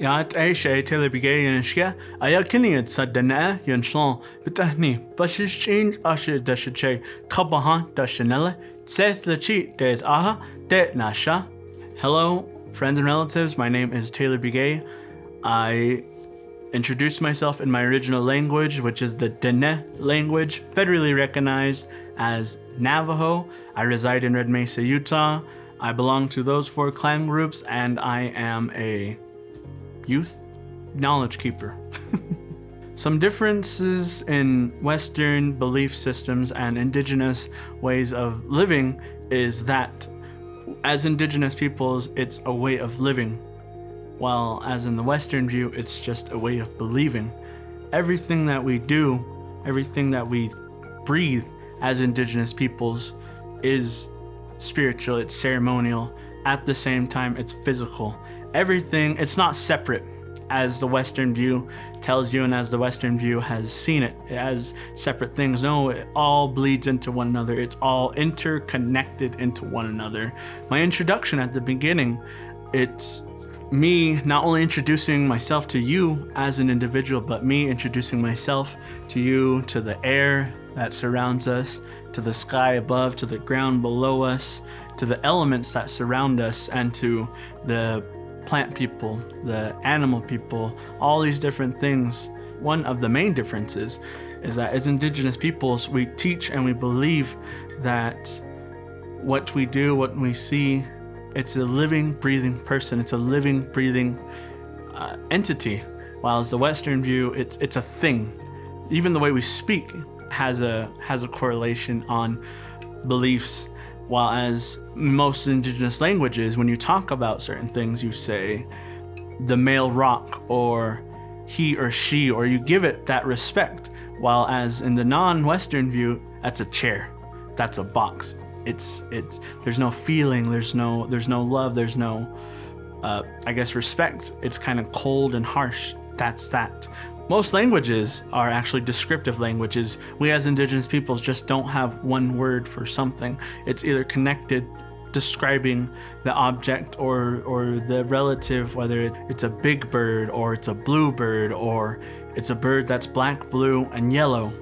Yaat Aisha Taylor Begay and Shia, Ayakiniad Sadana, Yanslon, Bitahni, Bushes change Usher Dashache, Kabahan, Dashanella, Seth the cheat, Des Aha, Det Nasha. Hello, friends and relatives, my name is Taylor Begay. I introduced myself in my original language, which is the Dene language, federally recognized as Navajo. I reside in Red Mesa, Utah. I belong to those 4 clan groups, and I am a youth knowledge keeper. Some differences in Western belief systems and Indigenous ways of living is that as Indigenous peoples, it's a way of living, while as in the Western view, it's just a way of believing. Everything that we do, everything that we breathe as Indigenous peoples is spiritual, it's ceremonial. At the same time, it's physical. Everything, it's not separate as the Western view tells you and as the Western view has seen it as separate things. No, it all bleeds into one another. It's all interconnected into one another. My introduction at the beginning, it's me not only introducing myself to you as an individual, but me introducing myself to you, to the air that surrounds us, to the sky above, to the ground below us, to the elements that surround us, and to the plant people, the animal people, all these different things. One of the main differences is that as Indigenous peoples, we teach and we believe that what we do, what we see, it's a living, breathing person. It's a living, breathing entity. While as the Western view, it's a thing. Even the way we speak has a correlation on beliefs. While as most Indigenous languages, when you talk about certain things, you say the male rock or he or she, or you give it that respect. While as in the non-Western view, that's a chair, that's a box. It's there's no feeling, there's no love, there's no respect. It's kind of cold and harsh. That's that. Most languages are actually descriptive languages. We as Indigenous peoples just don't have one word for something. It's either connected, describing the object or the relative, whether it's a big bird or it's a blue bird or it's a bird that's black, blue, and yellow,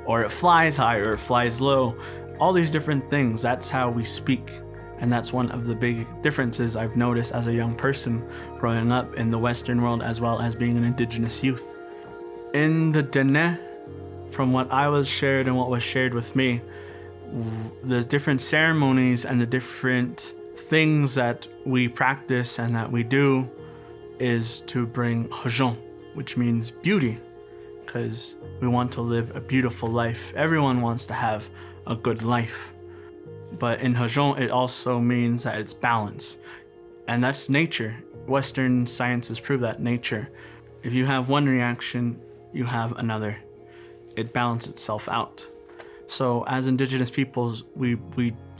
or it flies high or it flies low. All these different things, that's how we speak. And that's one of the big differences I've noticed as a young person growing up in the Western world, as well as being an Indigenous youth. In the Dene, from what I was shared and what was shared with me, the different ceremonies and the different things that we practice and that we do is to bring Hajon, which means beauty, because we want to live a beautiful life. Everyone wants to have a good life. But in Hajon, it also means that it's balance. And that's nature. Western sciences prove that nature. If you have one reaction, you have another. It balances itself out. So as Indigenous peoples, we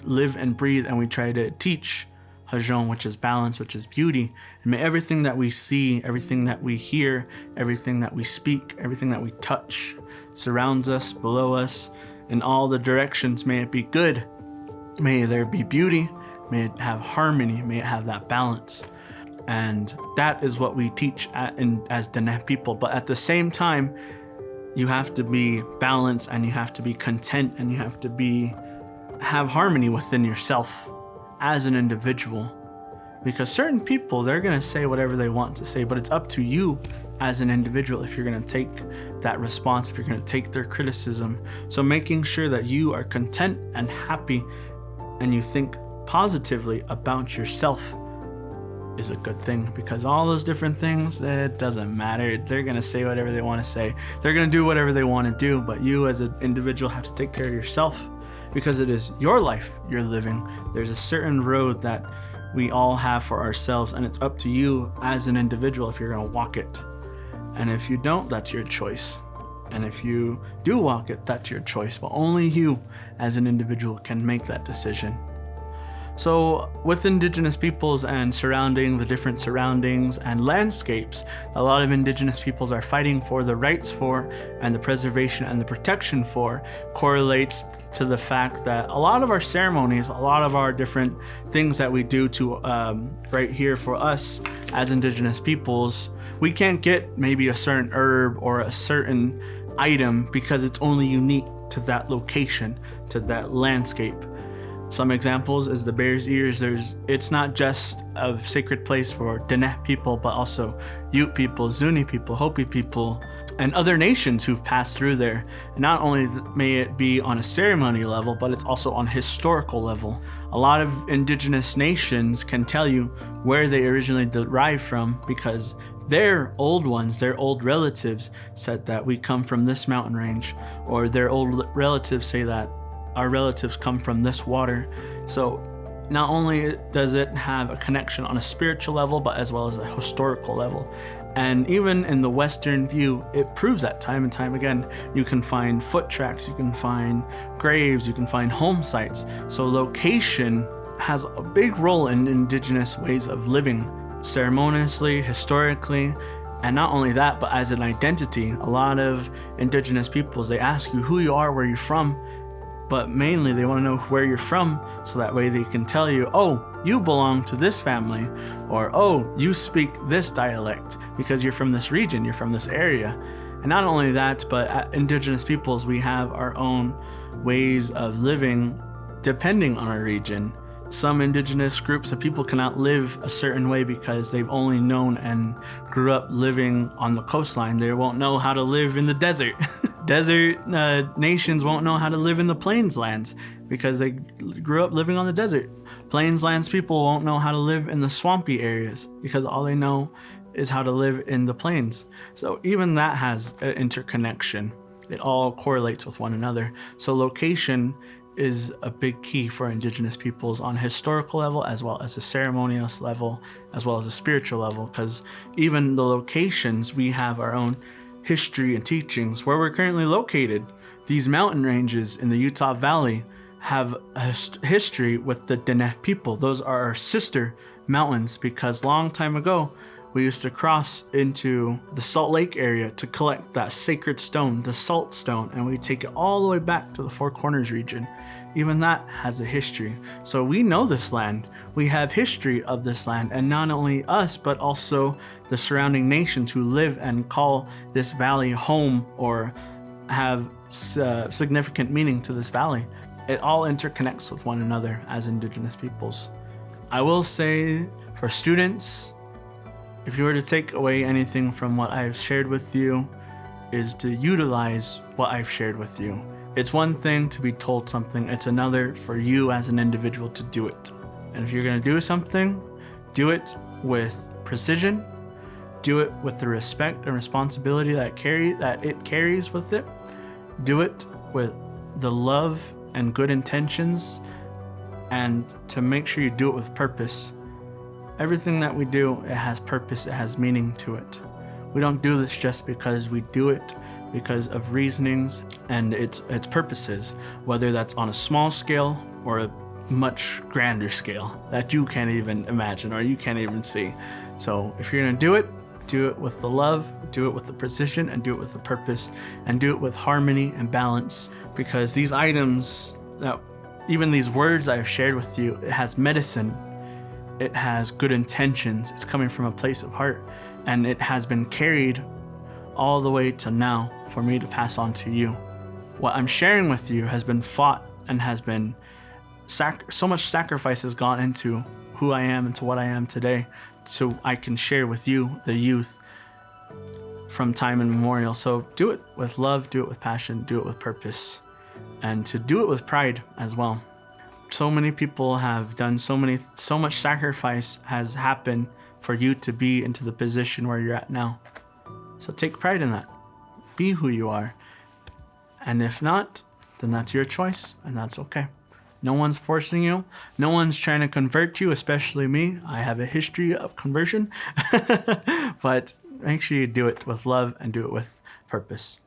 live and breathe and we try to teach Hajon, which is balance, which is beauty. And may everything that we see, everything that we hear, everything that we speak, everything that we touch surrounds us, below us, in all the directions, may it be good. May there be beauty. May it have harmony. May it have that balance. And that is what we teach as Dene people. But at the same time, you have to be balanced and you have to be content and you have to have harmony within yourself as an individual. Because certain people, they're going to say whatever they want to say, but it's up to you as an individual if you're going to take that response, if you're going to take their criticism. So making sure that you are content and happy and you think positively about yourself is a good thing, because all those different things, it doesn't matter. They're going to say whatever they want to say. They're going to do whatever they want to do, but you as an individual have to take care of yourself, because it is your life you're living. There's a certain road that we all have for ourselves, and it's up to you as an individual if you're going to walk it. And if you don't, that's your choice. And if you do walk it, that's your choice. But only you as an individual can make that decision. So with Indigenous peoples and the different surroundings and landscapes, a lot of Indigenous peoples are fighting for the rights for, and the preservation and the protection for, correlates to the fact that a lot of our ceremonies, a lot of our different things that we do to right here for us as Indigenous peoples, we can't get maybe a certain herb or a certain item because it's only unique to that location, to that landscape. Some examples is the Bear's Ears. It's not just a sacred place for Diné people, but also Ute people, Zuni people, Hopi people, and other nations who've passed through there. And not only may it be on a ceremony level, but it's also on a historical level. A lot of Indigenous nations can tell you where they originally derived from because their old ones, their old relatives said that we come from this mountain range, or their old relatives say that our relatives come from this water. So not only does it have a connection on a spiritual level, but as well as a historical level. And even in the Western view, it proves that time and time again. You can find foot tracks, you can find graves, you can find home sites. So location has a big role in Indigenous ways of living, ceremoniously, historically. And not only that, but as an identity. A lot of Indigenous peoples, they ask you who you are, where you're from, but mainly they want to know where you're from, so that way they can tell you, oh, you belong to this family, or oh, you speak this dialect because you're from this region, you're from this area. And not only that, but Indigenous peoples, we have our own ways of living depending on our region. Some Indigenous groups of people cannot live a certain way because they've only known and grew up living on the coastline. They won't know how to live in the desert. Desert nations won't know how to live in the plains lands because they grew up living on the desert. Plains lands people won't know how to live in the swampy areas because all they know is how to live in the plains. So even that has an interconnection. It all correlates with one another. So location is a big key for Indigenous peoples on a historical level, as well as a ceremonial level, as well as a spiritual level, because even the locations, we have our own history and teachings. Where we're currently located, these mountain ranges in the Utah Valley have a history with the Diné people. Those are our sister mountains because long time ago, we used to cross into the Salt Lake area to collect that sacred stone, the salt stone, and we take it all the way back to the Four Corners region. Even that has a history. So we know this land. We have history of this land, and not only us, but also the surrounding nations who live and call this valley home or have significant meaning to this valley. It all interconnects with one another as Indigenous peoples. I will say for students, if you were to take away anything from what I've shared with you, is to utilize what I've shared with you. It's one thing to be told something, it's another for you as an individual to do it. And if you're going to do something, do it with precision, do it with the respect and responsibility that it carries with it. Do it with the love and good intentions, and to make sure you do it with purpose. Everything that we do, it has purpose, it has meaning to it. We don't do this just because we do it because of reasonings and its purposes, whether that's on a small scale or a much grander scale that you can't even imagine or you can't even see. So if you're gonna do it with the love, do it with the precision, and do it with the purpose, and do it with harmony and balance, because these items, even these words I've shared with you, it has medicine, it has good intentions, it's coming from a place of heart, and it has been carried all the way to now for me to pass on to you. What I'm sharing with you has been fought and has been so much sacrifice has gone into who I am and to what I am today, so I can share with you, the youth, from time immemorial. So do it with love, do it with passion, do it with purpose, and to do it with pride as well. So many people have done so much sacrifice has happened for you to be into the position where you're at now. So take pride in that. Be who you are. And if not, then that's your choice, and that's okay. No one's forcing you. No one's trying to convert you, especially me. I have a history of conversion. But make sure you do it with love and do it with purpose.